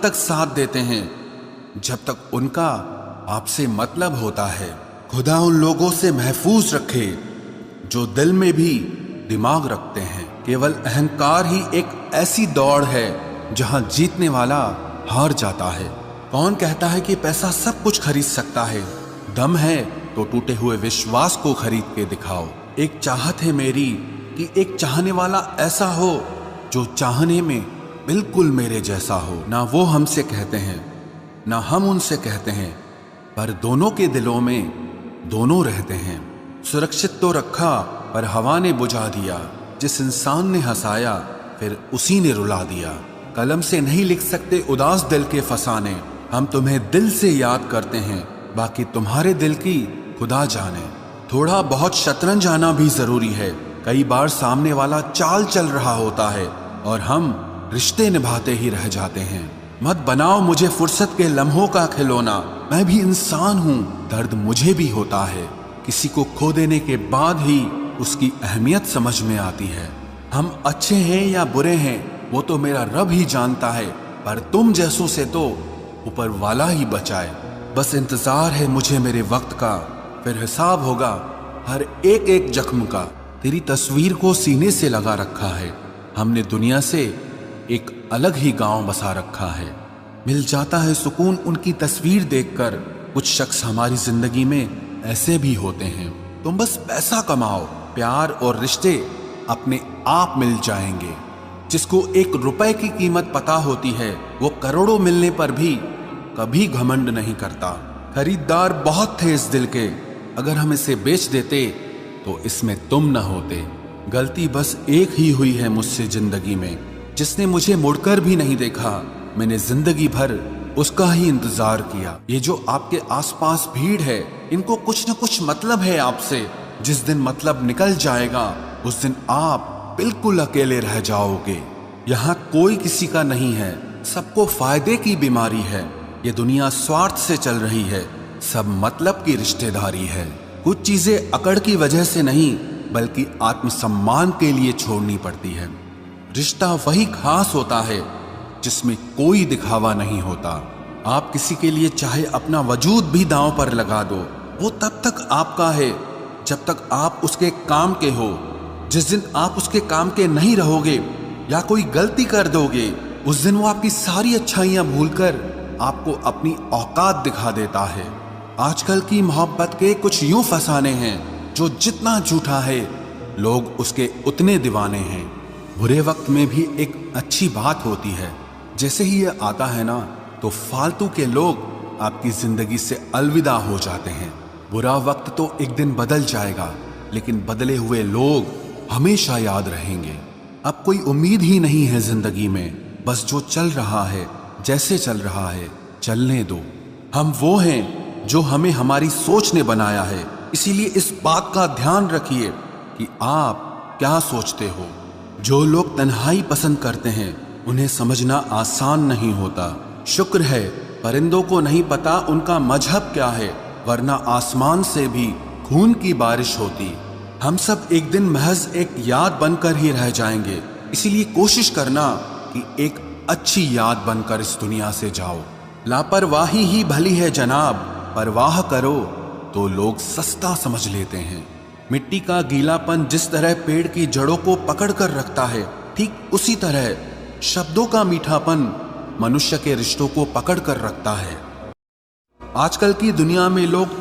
तक साथ देते हैं जब तक उनका आपसे मतलब होता है। खुदा उन लोगों से महफूज रखे जो दिल में भी दिमाग रखते हैं। केवल अहंकार ही एक ऐसी दौड़ है जहां जीतने वाला हार जाता है। कौन कहता है कि पैसा सब कुछ खरीद सकता है? दम है तो टूटे हुए विश्वास को खरीद के दिखाओ। एक चाहत है मेरी कि एक चाहने वाला ऐसा हो जो चाहने में बिल्कुल मेरे जैसा हो। ना वो हमसे कहते हैं ना हम उनसे कहते हैं, पर दोनों के दिलों में दोनों रहते हैं। सुरक्षित तो रखा पर हवा ने बुझा दिया। जिस इंसान ने हंसाया फिर उसी ने रुला दिया। कलम से नहीं लिख सकते उदास दिल के फसाने। हम तुम्हें दिल से याद करते हैं, बाकी तुम्हारे दिल की खुदा जाने। थोड़ा बहुत शतरंज आना भी जरूरी है। कई बार सामने वाला चाल चल रहा होता है और हम रिश्ते निभाते ही रह जाते हैं। मत बनाओ मुझे फुर्सत के लम्हों का खिलौना। मैं भी इंसान हूँ, दर्द मुझे भी होता है। किसी को खो देने के बाद ही उसकी अहमियत समझ में आती है। हम अच्छे हैं या बुरे हैं वो तो मेरा रब ही जानता है, पर तुम जैसों से तो ऊपर वाला ही बचाए। बस इंतजार है मुझे मेरे वक्त का, फिर हिसाब होगा हर एक एक जख्म का। तेरी तस्वीर को सीने से लगा रखा है। हमने दुनिया से एक अलग ही गांव बसा रखा है। मिल जाता है सुकून उनकी तस्वीर देखकर। कुछ शख्स हमारी जिंदगी में ऐसे भी होते हैं। तुम बस पैसा कमाओ, प्यार और रिश्ते अपने आप मिल जाएंगे। जिसको 1 रुपए की कीमत पता होती है वो करोड़ों मिलने पर भी कभी घमंड नहीं करता। खरीदार बहुत थे इस दिल के, अगर हम इसे बेच देते तो इसमें तुम न होते। गलती बस एक ही हुई है मुझसे जिंदगी में, जिसने मुझे मुड़कर भी नहीं देखा। मैंने जिंदगी भर उसका ही इंतजार किया। ये जो आपके आसपास भीड़ है, इनको कुछ न कुछ मतलब है आपसे। जिस दिन मतलब निकल जाएगा उस दिन आप बिल्कुल अकेले रह जाओगे। यहाँ कोई किसी का नहीं है, सबको फायदे की बीमारी है। ये दुनिया स्वार्थ से चल रही है, सब मतलब की रिश्तेदारी है। कुछ चीजें अकड़ की वजह से नहीं बल्कि आत्मसम्मान के लिए छोड़नी पड़ती है। रिश्ता वही खास होता है जिसमें कोई दिखावा नहीं होता। आप किसी के लिए चाहे अपना वजूद भी दांव पर लगा दो, वो तब तक आपका है जब तक आप उसके काम के हो। जिस दिन आप उसके काम के नहीं रहोगे या कोई गलती कर दोगे, उस दिन वो आपकी सारी अच्छाइयां भूलकर आपको अपनी औकात दिखा देता है। आजकल की मोहब्बत के कुछ यूं फसाने हैं जो जितना झूठा है लोग उसके उतने दीवाने हैं। बुरे वक्त में भी एक अच्छी बात होती है। जैसे ही ये आता है ना तो फालतू के लोग आपकी जिंदगी से अलविदा हो जाते हैं। बुरा वक्त तो एक दिन बदल जाएगा, लेकिन बदले हुए लोग हमेशा याद रहेंगे। अब कोई उम्मीद ही नहीं है जिंदगी में, बस जो चल रहा है जैसे चल रहा है चलने दो। हम वो हैं जो हमें हमारी सोच ने बनाया है, इसीलिए इस बात का ध्यान रखिए कि आप क्या सोचते हो। जो लोग तन्हाई पसंद करते हैं उन्हें समझना आसान नहीं होता। शुक्र है परिंदों को नहीं पता उनका मजहब क्या है, वरना आसमान से भी खून की बारिश होती। हम सब एक दिन महज एक याद बनकर ही रह जाएंगे, इसीलिए कोशिश करना कि एक अच्छी याद बनकर इस दुनिया से जाओ। लापरवाही ही भली है जनाब, परवाह करो तो लोग सस्ता समझ लेते हैं। मिट्टी का गीलापन जिस तरह पेड़ की जड़ों को पकड़ कर रखता है, ठीक उसी तरह शब्दों का मीठापन मनुष्य के रिश्तों को पकड़ कर रखता है। आजकल की दुनिया में लोग